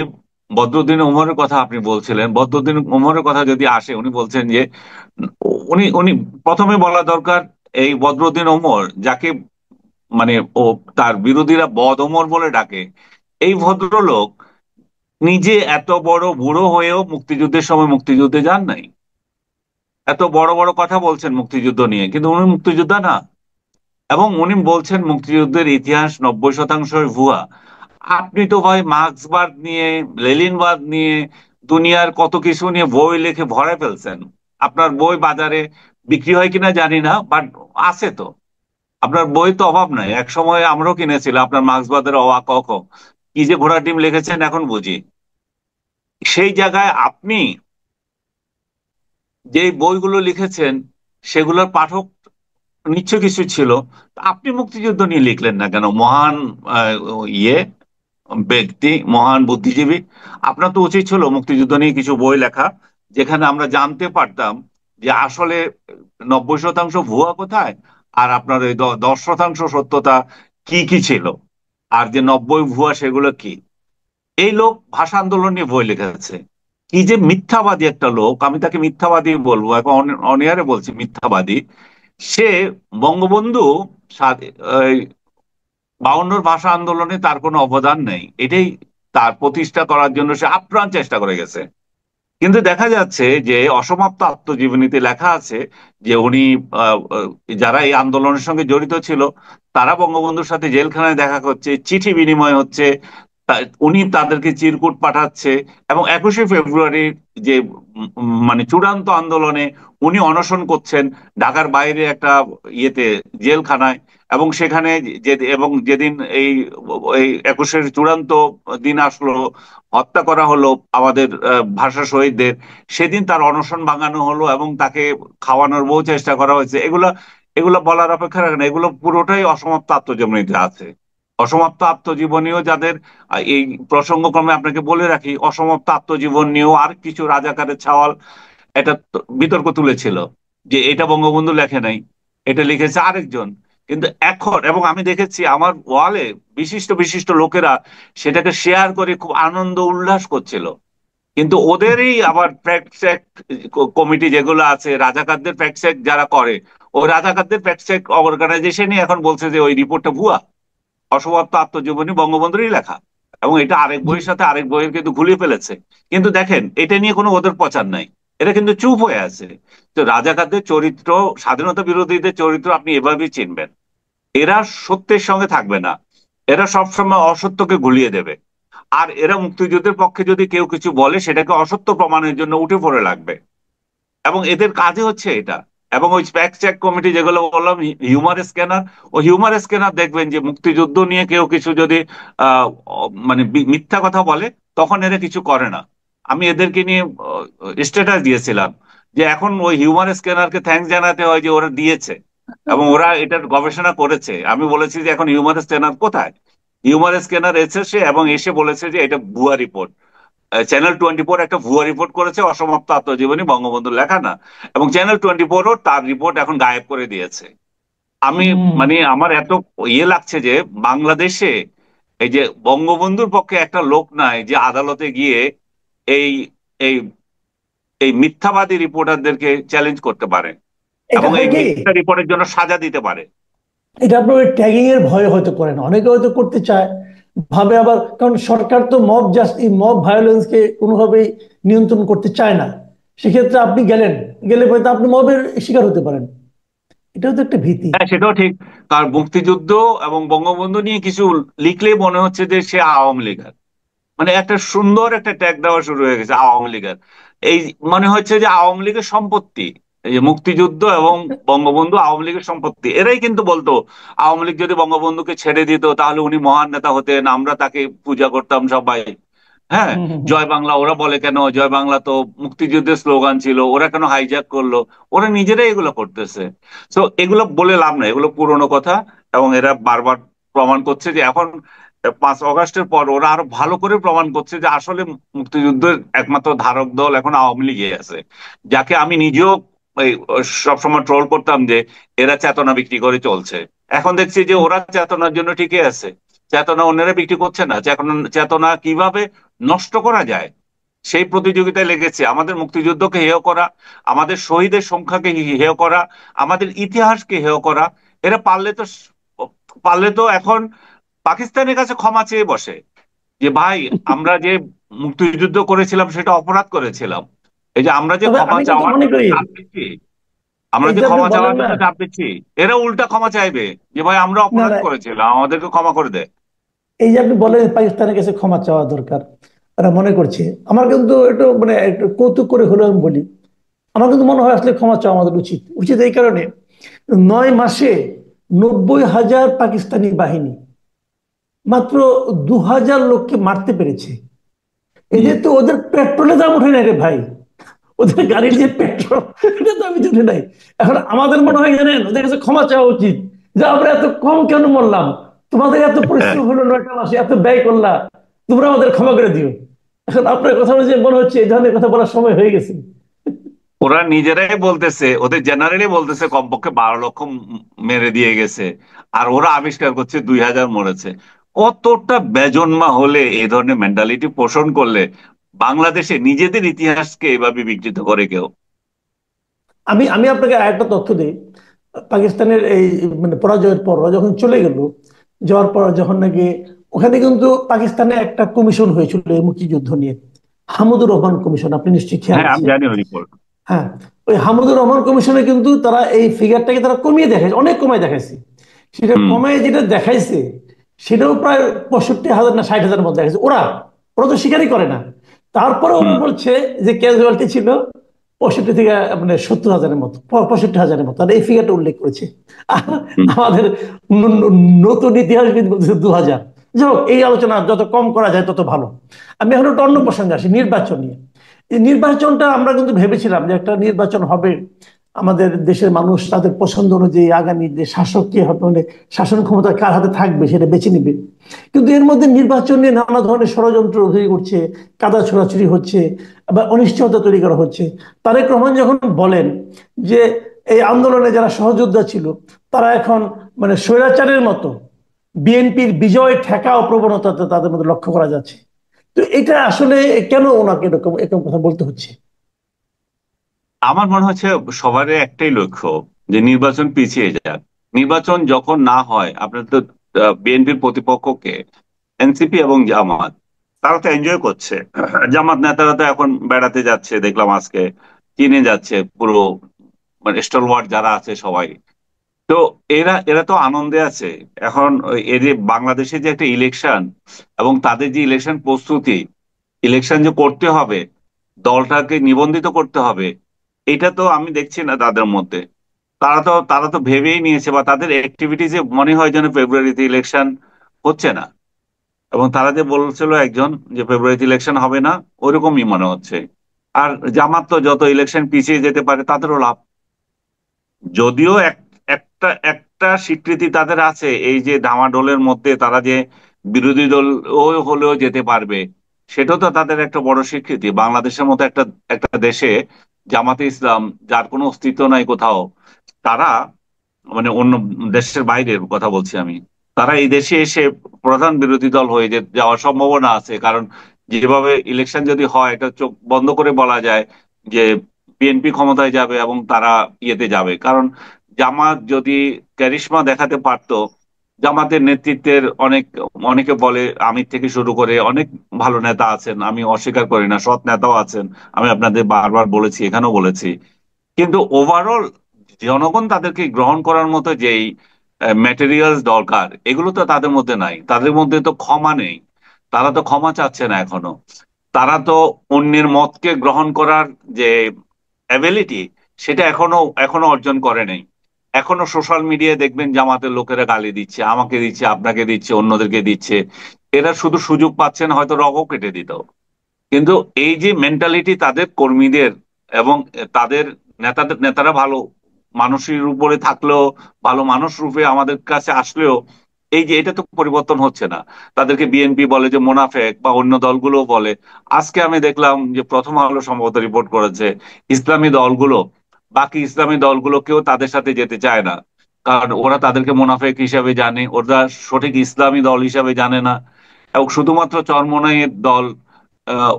বদরুদ্দিন উমরের কথা আপনি বলছিলেন, বদরুদ্দিন উমরের কথা যদি আসে, উনি বলছেন যে উনি উনি প্রথমে বলা দরকার এই বদরুদ্দিন উমর যাকে মানে ও তার বিরোধীরা বদ ওমর বলে ডাকে, এই ভদ্রলোক নিজে এত বড় বুড়ো হয়েও মুক্তিযুদ্ধের সময় মুক্তিযুদ্ধে যান নাই। এত বড় বড় কথা বলছেন মুক্তিযুদ্ধ নিয়ে, কিন্তু উনি মুক্তিযোদ্ধা না। এবং উনি বলছেন মুক্তিযুদ্ধের ইতিহাস 90% ভুয়া। আপনি তো ভাই মার্ক্সবাদ নিয়ে, লেনিনবাদ নিয়ে, দুনিয়ার কত কিছু নিয়ে বই লিখে ভরে ফেলছেন। আপনার বই বাজারে বিক্রি হয় কিনা জানি না, বাট আছে তো। আপনার বই তো অভাব নাই, এক সময় আমরাও কিনেছিলাম আপনার মার্ক্সবাদের অওয়া ক খ। কি যে ঘোড়া ডিম লিখেছেন এখন বুঝি। সেই জায়গায় আপনি যে বইগুলো লিখেছেন সেগুলোর পাঠক নিশ্চয় কিছু ছিল। তা আপনি মুক্তিযুদ্ধ নিয়ে লিখলেন না কেন? মহান আহ, ইয়ে ব্যক্তি, মহান বুদ্ধিজীবী, আপনার তো উচিত ছিল মুক্তিযুদ্ধ নিয়ে কিছু বই লেখা, যেখানে আমরা জানতে পারতাম যে আসলে 90% ভুয়া কোথায়, আর আপনার ওই 10% সত্যতা কি কি ছিল, আর যে 90 ভুয়া সেগুলো কি। এই লোক ভাষা আন্দোলন নিয়ে বই লিখেছে। কি যে মিথ্যাবাদী একটা লোক, আমি তাকে মিথ্যাবাদী বলবো, এখন অনিয়ারে বলছি মিথ্যাবাদী। সে বঙ্গবন্ধু 52 ভাষা আন্দোলনে তার কোনো অবদান নেই, এটাই তার প্রতিষ্ঠা করার জন্য সে আপ্রাণ চেষ্টা করে গেছে। কিন্তু দেখা যাচ্ছে যে অসমাপ্ত আত্মজীবনীতে লেখা আছে যে উনি যারা এই আন্দোলনের সঙ্গে জড়িত ছিল তারা বঙ্গবন্ধুর সাথে জেলখানায় দেখা করছে, চিঠি বিনিময় হচ্ছে, উনি তাদেরকে চিরকুট পাঠাচ্ছে। এবং 21শে ফেব্রুয়ারির যে মানে চূড়ান্ত আন্দোলনে উনি অনশন করছেন ঢাকার বাইরে একটা ইয়েতে, জেলখানায়। এবং সেখানে এবং যেদিন এই এই 21-এর চূড়ান্ত দিন আসলো, হত্যা করা হলো আমাদের ভাষা শহীদদের, সেদিন তার অনশন ভাঙানো হলো এবং তাকে খাওয়ানোর বহু চেষ্টা করা হয়েছে। এগুলো এগুলো বলার অপেক্ষা রাখে না, এগুলো পুরোটাই অসমাপ্ত আত্মজীবনীতে আছে। অসমাপ্ত আত্মজীবনীও যাদের এই প্রসঙ্গক্রমে আপনাকে বলে রাখি, অসমাপ্ত আত্মজীবন নিয়েও আর কিছু রাজাকারের ছাওয়াল একটা বিতর্ক তুলেছিল যে এটা বঙ্গবন্ধু লেখে নাই, এটা লিখেছে আরেকজন। কিন্তু এখন, এবং আমি দেখেছি আমার ওয়ালে বিশিষ্ট বিশিষ্ট লোকেরা সেটাকে শেয়ার করে খুব আনন্দ উল্লাস করছিল। কিন্তু ওদেরই আবার ফ্যাক্ট চেক কমিটি যেগুলো আছে, রাজাকারদের ফ্যাক্ট চেক যারা করে, ওই রাজাকারদের ফ্যাক্ট চেক অর্গানাইজেশনই এখন বলছে যে ওই রিপোর্টটা ভুয়া। অসমাপ্ত আত্মজীবনী বঙ্গবন্ধুরই লেখা, এবং এটা আরেক জি। বইয়ের সাথে আরেক বইয়ের কিন্তু গুলিয়ে ফেলেছে। কিন্তু দেখেন এটা নিয়ে কোনো ওদের প্রচার নাই, এরা কিন্তু চুপ হয়ে আছে। তো রাজাকারদের চরিত্র, স্বাধীনতা বিরোধীদের চরিত্র আপনি এভাবেই চিনবেন। এরা সত্যের সঙ্গে থাকবে না, এরা সবসময় অসত্যকে গুলিয়ে দেবে। আর এরা মুক্তিযুদ্ধের পক্ষে যদি কেউ কিছু বলে সেটাকে অসত্য প্রমাণের জন্য উঠে পড়ে লাগবে, এবং এদের কাজই হচ্ছে এটা। এবং ওই ফ্যাক্ট চেক কমিটি যেগুলো বললাম, হিউমার স্ক্যানার, ও হিউমার স্ক্যানার দেখবেন যে মুক্তিযুদ্ধ নিয়ে কেউ কিছু যদি মানে মিথ্যা কথা বলে তখন এরা কিছু করে না। আমি এদেরকে নিয়ে স্ট্যাটাস দিয়েছিলাম যে এখন ওই হিউমার স্ক্যানারকে থ্যাঙ্কস জানাতে হয় যে ওরা দিয়েছে এবং ওরা এটার গবেষণা করেছে। আমি বলেছি যে এখন হিউমার স্ক্যানার কোথায়? হিউমার স্ক্যানার এসেছে এবং এসে বলেছে যে এটা ভুয়া রিপোর্ট। চ্যানেল 24 একটা ভুয়া রিপোর্ট করেছে, অসমাপ্ত আত্মজীবনী বঙ্গবন্ধুর লেখা না। এবং চ্যানেল 24ও তার রিপোর্ট এখন গায়েব করে দিয়েছে। আমি হুম। মানে আমার এত ইয়ে লাগছে যে বাংলাদেশে এই যে বঙ্গবন্ধুর পক্ষে একটা লোক নাই যে আদালতে গিয়ে এই এই এই মিথ্যাবাদী রিপোর্টারদেরকে চ্যালেঞ্জ করতে পারে এটা এবং হয় এই কি, মিথ্যা রিপোর্টের জন্য সাজা দিতে পারে। এটা আপনার ট্যাগিং এর ভয়ে হয়তো করে না, অনেকে হয়তো করতে চায়, ভাবে আবার, কারণ সরকার তো মব জাস্ট এই মব ভায়োলেন্সকে কোনোভাবেই নিয়ন্ত্রণ করতে চায় না। সেক্ষেত্রে আপনি গেলে হয়তো আপনি মবের শিকার হতে পারেন। এটাও তো একটা ভীতি। হ্যাঁ, সেটাও ঠিক। কারণ মুক্তিযুদ্ধ এবং বঙ্গবন্ধু নিয়ে কিছু লিখলেই মনে হচ্ছে যে সে আওয়ামী লীগের, মানে একটা সুন্দর একটা ট্যাগ দেওয়া শুরু হয়ে গেছে আওয়ামী লীগের। এই মনে হচ্ছে যে আওয়ামী লীগের সম্পত্তি, এই যে মুক্তিযুদ্ধ এবং বঙ্গবন্ধু আওয়ামী লীগের সম্পত্তি। এরাই কিন্তু বলতো আওয়ামী লীগ যদি বঙ্গবন্ধুকে ছেড়ে দিত তাহলে উনি মহান নেতা হতেন, আমরা তাকে পূজা করতাম সবাই। হ্যাঁ, হুম, হুম, হুম। জয় বাংলা ওরা বলে কেন? জয় বাংলা তো মুক্তিযুদ্ধের স্লোগান ছিল, ওরা কেন হাইজ্যাক করলো? ওরা নিজেরাই এগুলো করতেছে। তো এগুলো বলে লাভ নাই, এগুলো পুরনো কথা। এবং এরা বারবার প্রমাণ করছে যে এখন 5 আগস্টের পর ওরা আরো ভালো করে প্রমাণ করছে যে আসলে মুক্তিযুদ্ধের একমাত্র ধারক দল এখন আওয়ামী লীগই আছে, যাকে আমি নিজেও এই সবসময় ট্রোল করতাম যে এরা চেতনা বিক্রি করে চলছে। এখন দেখছি যে ওরা চেতনার জন্য ঠিকই আছে। চেতনা অন্যরা বিক্রি করছে না, চেতনা চেতনা কিভাবে নষ্ট করা যায় সেই প্রতিযোগিতায় লেগেছে। আমাদের মুক্তিযুদ্ধকে হেয় করা, আমাদের শহীদের সংখ্যাকে হেয় করা, আমাদের ইতিহাসকে হেয় করা। এরা পারলে তো এখন পাকিস্তানের কাছে ক্ষমা চেয়ে বসে যে ভাই, আমরা যে মুক্তিযুদ্ধ করেছিলাম সেটা অপরাধ করেছিলাম, এই যে আমরা যে তবে ক্ষমা আমি কিন্তু চাওয়ার মনে জন্য করি চাপ দিচ্ছি, আমরা এই যে যে আপনি ক্ষমা বলেন চাওয়ার না, জন্য চাপ দিচ্ছি, এরা উল্টা ক্ষমা চাইবে যে ভাই আমরা না অপরাধ না, করেছিলাম, আমাদেরকে ক্ষমা করে দে। এই যে আপনি বলেন পাকিস্তানের কাছে ক্ষমা চাওয়া দরকার, তারা মনে করছে, আমার কিন্তু একটু মানে একটু কৌতুক করে হলেও আমি বলি, আমার কিন্তু মনে হয় আসলে ক্ষমা চাওয়া আমাদের উচিত। উচিত এই কারণে, 9 মাসে 90,000 পাকিস্তানি বাহিনী মাত্র 2,000 লোককে মারতে পেরেছে। হুম। এদের তো ওদের পেট্রোলের দাম উঠে নাই রে ভাই, ওদের গাড়ির যে পেট্রোল এটা দাম উঠে নাই। এখন আমাদের মনে হয় জানেন ওদের কাছে ক্ষমা চাওয়া উচিত যে আমরা এত কম কেন মরলাম, তোমাদের এত পরিশ্রম হলো 9টা মাসে, এত ব্যয় করলা, তোমরা আমাদের ক্ষমা করে দিও। এখন আপনার কথা অনুযায়ী মনে হচ্ছে এই ধরনের কথা বলার সময় হয়ে গেছে। ওরা নিজেরাই বলতেছে, ওদের জেনারেলি বলতেছে কমপক্ষে 12 লক্ষ মেরে দিয়ে গেছে, আর ওরা আবিষ্কার করছে 2,000 মরেছে। কতটা বেজন্মা হলে এই ধরনের মেন্টালিটি পোষণ করলে বাংলাদেশে নিজেদের ইতিহাসকে এভাবে বিকৃত করে কেউ? আমি আমি আপনাকে আরেকটা তথ্য দিই। পাকিস্তানের এই মানে পরাজয়ের পর ওরা যখন চলে গেল, যাওয়ার পর যখন নাকি ওখানে কিন্তু পাকিস্তানে একটা কমিশন হয়েছিল এই মুক্তিযুদ্ধ নিয়ে, হামুদুর রহমান কমিশন, আপনি নিশ্চয়ই খেয়াল হ্যাঁ, আমি আছে। জানি ওই রিপোর্ট। হ্যাঁ, ওই হামুদুর রহমান কমিশনে কিন্তু তারা এই ফিগারটাকে তারা কমিয়ে দেখাইছে, অনেক কমায় দেখাইছে। সেটা হুম। কমায় যেটা দেখাইছে সেটাও প্রায় 65,000 না 60,000 মধ্যে দেখাইছে। ওরা ওরা তো স্বীকারই করে না। তারপরে ওরা হুম। বলছে যে ক্যাজুয়ালিটি ছিল 65 থেকে মানে 70,000-এর মতো, 65,000-এর মতো, আর এই ফিগারটা উল্লেখ করেছে। আর হুম। আমাদের নতুন ইতিহাসবিদ বলছে 2,000। যাই হোক, এই আলোচনা যত কম করা যায় তত ভালো। আমি এখন একটা অন্য প্রসঙ্গে আসি, নির্বাচন নিয়ে। এই নির্বাচনটা আমরা কিন্তু ভেবেছিলাম যে একটা নির্বাচন হবে, আমাদের দেশের মানুষ তাদের পছন্দ অনুযায়ী আগামী যে শাসক কে হবে, মানে শাসন ক্ষমতা কার হাতে থাকবে সেটা বেছে নিবে। কিন্তু এর মধ্যে নির্বাচন নিয়ে নানা ধরনের ষড়যন্ত্র হয়ে উঠছে, কাদা ছোড়াছুড়ি হচ্ছে, আবার অনিশ্চয়তা তৈরি করা হচ্ছে। তারেক রহমান যখন বলেন যে এই আন্দোলনে যারা সহযোদ্ধা ছিল তারা এখন মানে স্বৈরাচারের মতো বিএনপির বিজয় ঠেকাও প্রবণতা তাদের মধ্যে লক্ষ্য করা যাচ্ছে, তো এটা আসলে কেন ওনাকে এরকম এরকম কথা বলতে হচ্ছে? আমার মনে হচ্ছে সবারই একটাই লক্ষ্য, যে নির্বাচন পিছিয়ে যাক। নির্বাচন যখন না হয়, আপনার তো বিএনপির প্রতিপক্ষকে এনসিপি এবং জামাত, তারা তো এনজয় করছে। জামাত নেতারা তো এখন বেড়াতে যাচ্ছে, দেখলাম আজকে চীনে যাচ্ছে পুরো, মানে স্টলওয়ার্ড যারা আছে সবাই। তো এরা এরা তো আনন্দে আছে। এখন এই যে বাংলাদেশে যে একটা ইলেকশন এবং তাদের যে ইলেকশন প্রস্তুতি, ইলেকশন যে করতে হবে, দলটাকে নিবন্ধিত করতে হবে, এটা তো আমি দেখছি না তাদের মধ্যে। তারা তো ভেবেই নিয়েছে, বা তাদের অ্যাক্টিভিটিজে মনে হয় যেন ফেব্রুয়ারিতে ইলেকশন হচ্ছে না। এবং তারা যে বলছিল একজন যে ফেব্রুয়ারিতে ইলেকশন হবে না, ওইরকমই মনে হচ্ছে। আর জামাত তো যত ইলেকশন পিছিয়ে যেতে পারে তাদেরও লাভ। যদিও একটা একটা স্বীকৃতি তাদের আছে, এই যে ডামাডোলের মধ্যে তারা যে বিরোধী দল ও হলেও যেতে পারবে, সেটাও তো তাদের একটা বড় স্বীকৃতি। বাংলাদেশের মতো একটা একটা দেশে জামাতে ইসলাম, যার কোনো অস্তিত্ব নাই কোথাও, তারা, মানে অন্য দেশের বাইরের কথা বলছি আমি, তারা এই দেশে এসে প্রধান বিরোধী দল হয়ে যাওয়ার সম্ভাবনা আছে। কারণ যেভাবে ইলেকশন যদি হয়, এটা চোখ বন্ধ করে বলা যায় যে বিএনপি ক্ষমতায় যাবে এবং তারা ইয়েতে যাবে। কারণ জামাত যদি ক্যারিশমা দেখাতে পারতো, জামাতের নেতৃত্বের অনেকে বলে, আমির থেকে শুরু করে অনেক ভালো নেতা আছেন, আমি অস্বীকার করি না, সৎ নেতাও আছেন, আমি আপনাদের বারবার বলেছি, এখানেও বলেছি। কিন্তু ওভারঅল জনগণ তাদেরকে গ্রহণ করার মতো যেই ম্যাটেরিয়ালস দরকার, এগুলো তো তাদের মধ্যে নাই। তাদের মধ্যে তো ক্ষমা নেই, তারা তো ক্ষমা চাচ্ছে না এখনো। তারা তো অন্যের মতকে গ্রহণ করার যে অ্যাবিলিটি, সেটা এখনো এখনো অর্জন করে নাই। এখনো সোশ্যাল মিডিয়ায় দেখবেন জামাতের লোকেরা গালি দিচ্ছে, আমাকে দিচ্ছে, আপনাকে দিচ্ছে, অন্যদেরকে দিচ্ছে। এরা শুধু সুযোগ পাচ্ছে না, হয়তো রগও কেটে দিত। কিন্তু এই যে মেন্টালিটি তাদের কর্মীদের, এবং তাদের নেতারা ভালো মানুষের উপরে থাকলেও, ভালো মানুষ রূপে আমাদের কাছে আসলেও, এই যে এটা তো পরিবর্তন হচ্ছে না। তাদেরকে বিএনপি বলে যে মোনাফেক, বা অন্য দলগুলো বলে। আজকে আমি দেখলাম যে প্রথম আলো সম্ভবত রিপোর্ট করেছে, ইসলামী দলগুলো, বাকি ইসলামী দলগুলো কেউ তাদের সাথে যেতে চায় না। কারণ ওরা তাদেরকে মোনাফেক হিসাবে জানে, ওরা সঠিক ইসলামী দল হিসাবে জানে না। এবং শুধুমাত্র চরমোনাইয়ের দল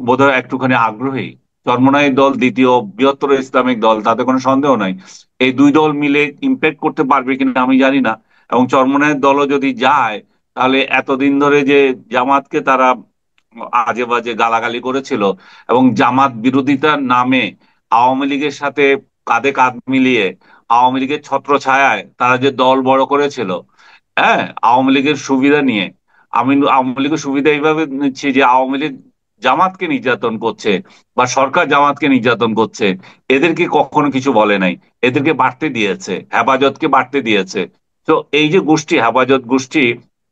বোধহয় একটুখানি আগ্রহী। চরমোনাইয়ের দল দ্বিতীয় বৃহত্তর ইসলামিক দল, তাতে কোনো সন্দেহ নাই। এই দুই দল মিলে ইম্প্যাক্ট করতে পারবে কিনা আমি জানি না। এবং চরমোনাইয়ের দলও যদি যায়, তাহলে এতদিন ধরে যে জামাতকে তারা আজে বাজে গালাগালি করেছিল এবং জামাত বিরোধিতার নামে আওয়ামী লীগের সাথে কাঁধে কাঁধ মিলিয়ে আওয়ামী লীগের ছত্রছায়ায় তারা যে দল বড় করেছিল, হ্যাঁ, আওয়ামী লীগের সুবিধা নিয়ে। আমি আওয়ামী লীগের সুবিধা এইভাবে নিচ্ছি যে আওয়ামী লীগ জামাতকে নির্যাতন করছে বা সরকার জামাতকে নির্যাতন করছে, এদেরকে কখনো কিছু বলে নাই। এদেরকে বাড়তে দিয়েছে, হেফাজতকে বাড়তে দিয়েছে। তো এই যে গোষ্ঠী, হেফাজত গোষ্ঠী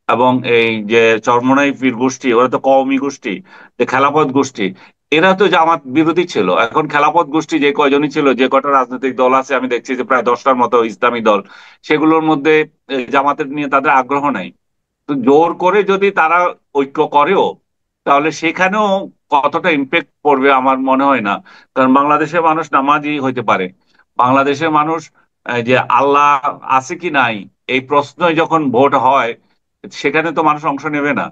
এবং এই যে চরমোনাই পীর গোষ্ঠী, ওরা তো কওমি গোষ্ঠী, যে খেলাফত গোষ্ঠী, এরা তো জামাত বিরোধী ছিল। এখন খেলাফত গোষ্ঠী যে কয়জনই ছিল, যে কটা রাজনৈতিক দল আছে, আমি দেখছি যে প্রায় 10টার মতো ইসলামী দল, সেগুলোর মধ্যে জামাতের নিয়ে তাদের আগ্রহ নাই। তো জোর করে যদি তারা ঐক্য করেও, তাহলে সেখানেও কতটা ইম্প্যাক্ট পড়বে আমার মনে হয় না। কারণ বাংলাদেশের মানুষ নামাজি হইতে পারে, বাংলাদেশের মানুষ যে আল্লাহ আছে কি নাই এই প্রশ্নই যখন ভোট হয়, সেখানে তো মানুষ অংশ নেবে না।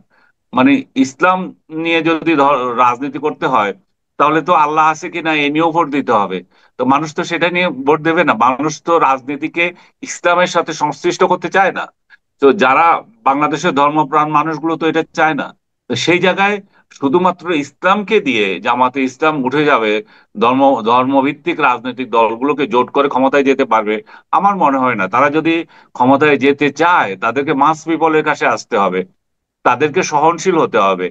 মানে ইসলাম নিয়ে যদি রাজনীতি করতে হয়, তাহলে তো আল্লাহ আছে কি না এ নিয়েও ভোট দিতে হবে। তো মানুষ তো সেটা নিয়ে ভোট দেবে না। মানুষ তো রাজনীতিকে ইসলামের সাথে সংশ্লিষ্ট করতে চায় না। তো যারা বাংলাদেশের ধর্মপ্রাণ মানুষগুলো তো এটা চায় না। তো সেই জায়গায় শুধুমাত্র ইসলামকে দিয়ে জামাতে ইসলাম উঠে যাবে, ধর্ম ধর্মভিত্তিক রাজনৈতিক দলগুলোকে জোট করে ক্ষমতায় যেতে পারবে, আমার মনে হয় না। তারা যদি ক্ষমতায় যেতে চায়, তাদেরকে মাস পিপলের কাছে আসতে হবে, তাদেরকে সহনশীল হতে হবে,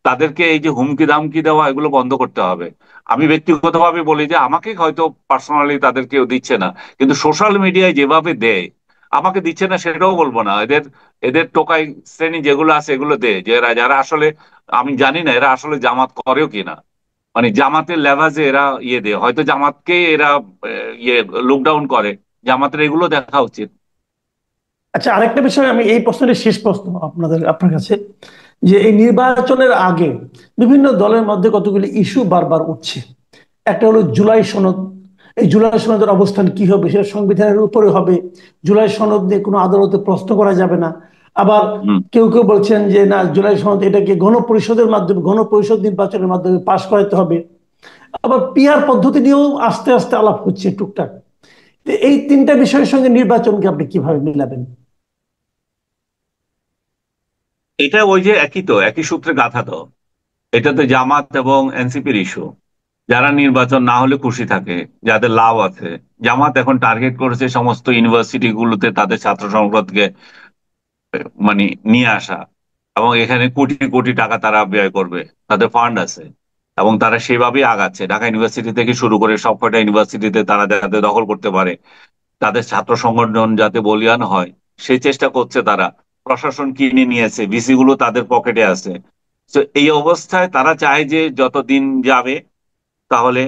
তাদেরকে এই যে হুমকি দামকি দেওয়া এগুলো বন্ধ করতে হবে। আমি ব্যক্তিগতভাবে বলি যে আমাকে হয়তো পার্সোনালি তাদের কেউ দিচ্ছে না, কিন্তু সোশ্যাল মিডিয়ায় যেভাবে দেয়, আমাকে দিচ্ছে না সেটাও বলবো না। এদের এদের টোকাই শ্রেণী যেগুলো আছে এগুলো দেয়, যে এরা যারা আসলে, আমি জানি না এরা আসলে জামাত করেও কিনা। মানে জামাতের লেভাজে এরা ইয়ে দেয়, হয়তো জামাতকে এরা ইয়ে লুকডাউন করে। জামাতের এগুলো দেখা উচিত। আচ্ছা, আরেকটা বিষয়, আমি এই প্রশ্নের শেষ প্রশ্ন আপনার কাছে, যে এই নির্বাচনের আগে বিভিন্ন দলের মধ্যে কতগুলি ইস্যু বারবার উঠছে। একটা হলো জুলাই সনদ। এই জুলাই সনদের অবস্থান কি হবে, সেটা সংবিধানের উপরে হবে। জুলাই সনদ নিয়ে কোনো আদালতে প্রশ্ন করা যাবে না। আবার হুম। কেউ কেউ বলছেন যে না, জুলাই সনদ এটাকে গণপরিষদের মাধ্যমে, গণপরিষদ নির্বাচনের মাধ্যমে পাশ করাতে হবে। আবার পিআর পদ্ধতি নিয়েও আস্তে আস্তে আলাপ হচ্ছে টুকটাক। তো এই তিনটা বিষয়ের সঙ্গে নির্বাচনকে আপনি কিভাবে মিলাবেন? এটা ওই যে একই তো, একই সূত্রে গাঁথা তো। এটা তো জামাত এবং এনসিপির ইস্যু। যারা নির্বাচন না হলে খুশি থাকে, যাদের লাভ আছে। জামাত এখন টার্গেট করেছে সমস্ত ইউনিভার্সিটি গুলোতে তাদের ছাত্র সংসদকে মানে নিয়ে আসা, এবং এখানে কোটি কোটি টাকা তারা ব্যয় করবে, তাদের ফান্ড আছে। এবং তারা সেভাবেই আগাচ্ছে, ঢাকা ইউনিভার্সিটি থেকে শুরু করে সবকটা ইউনিভার্সিটিতে তারা যাতে দখল করতে পারে, তাদের ছাত্র সংগঠন যাতে বলিয়ান হয়, সেই চেষ্টা করছে তারা। প্রশাসন কিনে নিয়েছে, ভিসি গুলো তাদের পকেটে আছে। তো এই অবস্থায় তারা চায় যে যত দিন যাবে, তাহলে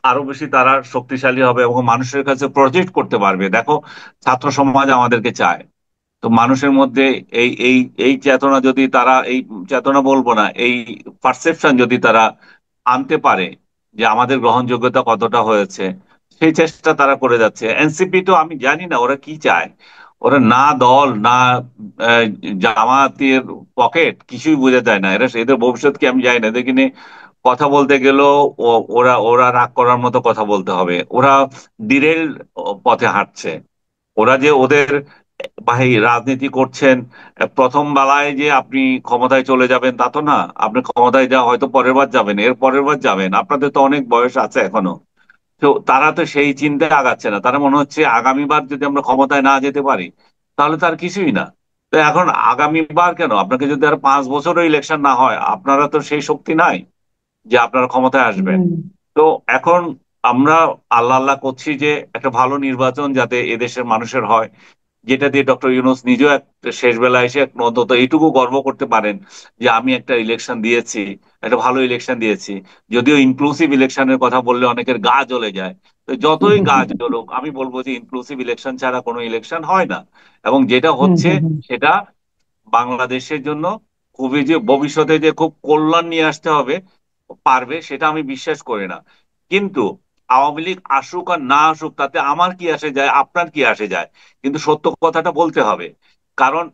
আরো বেশি তারা শক্তিশালী হবে এবং মানুষের কাছে প্রজেক্ট করতে পারবে, দেখো ছাত্র সমাজ আমাদেরকে চায়। তো মানুষের মধ্যে এই এই এই চেতনা যদি তারা, এই চেতনা বলবো না, এই পারসেপশন যদি তারা আনতে পারে যে আমাদের গ্রহণযোগ্যতা কতটা হয়েছে, সেই চেষ্টা তারা করে যাচ্ছে। এনসিপি তো আমি জানি না ওরা কি চায়। ওরা না দল না আহ, জামাতের পকেট কিছুই বোঝা যায় না। এরা এদের ভবিষ্যৎ কি আমি জানি না। এদের কিনে কথা বলতে গেলেও ওরা ওরা রাগ করার মতো কথা বলতে হবে। ওরা ডিরেল পথে হাঁটছে। ওরা যে ওদের ভাই রাজনীতি করছেন, প্রথম বেলায় যে আপনি ক্ষমতায় চলে যাবেন তা তো না। আপনি ক্ষমতায় যা হয়তো পরের বার যাবেন, এর পরের বার যাবেন, আপনাদের তো অনেক বয়স আছে এখনো। তো তারা তো সেই চিন্তায় আগাচ্ছে না। তারা মনে হচ্ছে আগামীবার যদি আমরা ক্ষমতায় না যেতে পারি, তাহলে তার কিছুই না। তো এখন আগামীবার কেন, আপনাকে যদি আর 5 বছরও ইলেকশন না হয়, আপনারা তো সেই শক্তি নাই যে আপনারা ক্ষমতায় আসবেন। হুম। তো এখন আমরা আল্লাহ আল্লাহ করছি যে একটা ভালো নির্বাচন যাতে এদেশের মানুষের হয়, যেটা দিয়ে ডক্টর ইউনূস নিজেও একটা শেষ বেলায় এসে অন্তত এইটুকু গর্ব করতে পারেন যে আমি একটা ইলেকশন দিয়েছি, একটা ভালো ইলেকশন দিয়েছি। যদিও ইনক্লুসিভ ইলেকশনের কথা বললে অনেকের গা জ্বলে যায়। তো যতই গা জ্বলুক, আমি বলবো যে ইনক্লুসিভ ইলেকশন ছাড়া কোনো ইলেকশন হয় না। এবং যেটা হুম, হচ্ছে হুম, হুম। সেটা বাংলাদেশের জন্য খুবই, যে ভবিষ্যতে যে খুব কল্যাণ নিয়ে আসতে হবে পারবে, সেটা আমি বিশ্বাস করি না। কিন্তু আওয়ামী লীগ আসুক আর না আসুক তাতে আমার কি আসে যায়, আপনার কি আসে যায়, কিন্তু সত্য কথাটা বলতে হবে। কারণ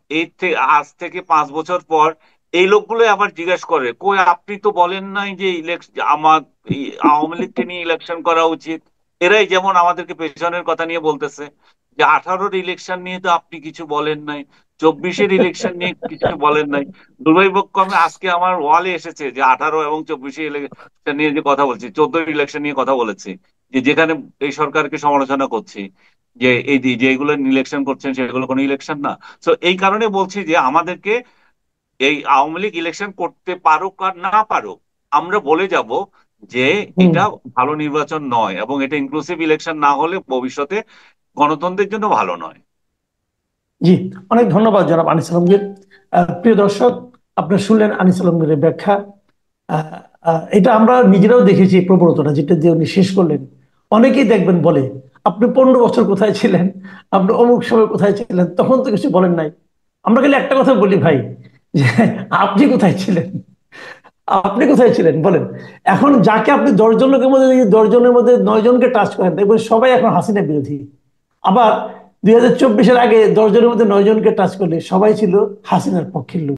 আজ থেকে 5 বছর পর এই লোকগুলো আবার জিজ্ঞেস করে, কই আপনি তো বলেন নাই যে আমার এই আওয়ামী লীগকে নিয়ে ইলেকশন করা উচিত। এরাই যেমন আমাদেরকে পেছনের কথা নিয়ে বলতেছে যে 18-র ইলেকশন নিয়ে তো আপনি কিছু বলেন নাই, 24-এর ইলেকশন নিয়ে কিছু বলেন নাই। দুর্ভাগ্যক্রমে আজকে আমার ওয়ালে এসেছে যে 18 এবং 24-এর ইলেকশন নিয়ে যে কথা বলছি, 14-র ইলেকশন নিয়ে কথা বলেছি, যে যেখানে এই সরকারকে সমালোচনা করছি যে যেগুলো ইলেকশন করছেন সেগুলো কোনো ইলেকশন না। তো এই কারণে বলছি যে আমাদেরকে এই আওয়ামী লীগ ইলেকশন করতে পারুক আর না পারুক, আমরা বলে যাব যে হুম। এটা ভালো নির্বাচন নয় এবং এটা ইনক্লুসিভ ইলেকশন না হলে ভবিষ্যতে গণতন্ত্রের জন্য ভালো নয়। জি, অনেক ধন্যবাদ জনাব আনিস আলমগীর। প্রিয় দর্শক, আপনারা শুনলেন আনিস আলমগীরের ব্যাখ্যা। আহ, এটা আমরা নিজেরাও দেখেছি, এই প্রবণতাটা যেটা দিয়ে উনি শেষ করলেন। অনেকেই দেখবেন বলে, আপনি 15 বছর কোথায় ছিলেন, আপনি অমুক সময় কোথায় ছিলেন, তখন তো কিছু বলেন নাই। আমরা খালি একটা কথা বলি ভাই, যে আপনি কোথায় ছিলেন, আপনি কোথায় ছিলেন বলেন। এখন যাকে আপনি 10 জন লোকের মধ্যে, 10 জনের মধ্যে 9 জনকে টাচ করেন, দেখবেন সবাই এখন হাসিনা বিরোধী। আবার 2024-এর আগে 10 জনের মধ্যে 9 জনকে টাচ করলে সবাই ছিল হাসিনার পক্ষের লোক।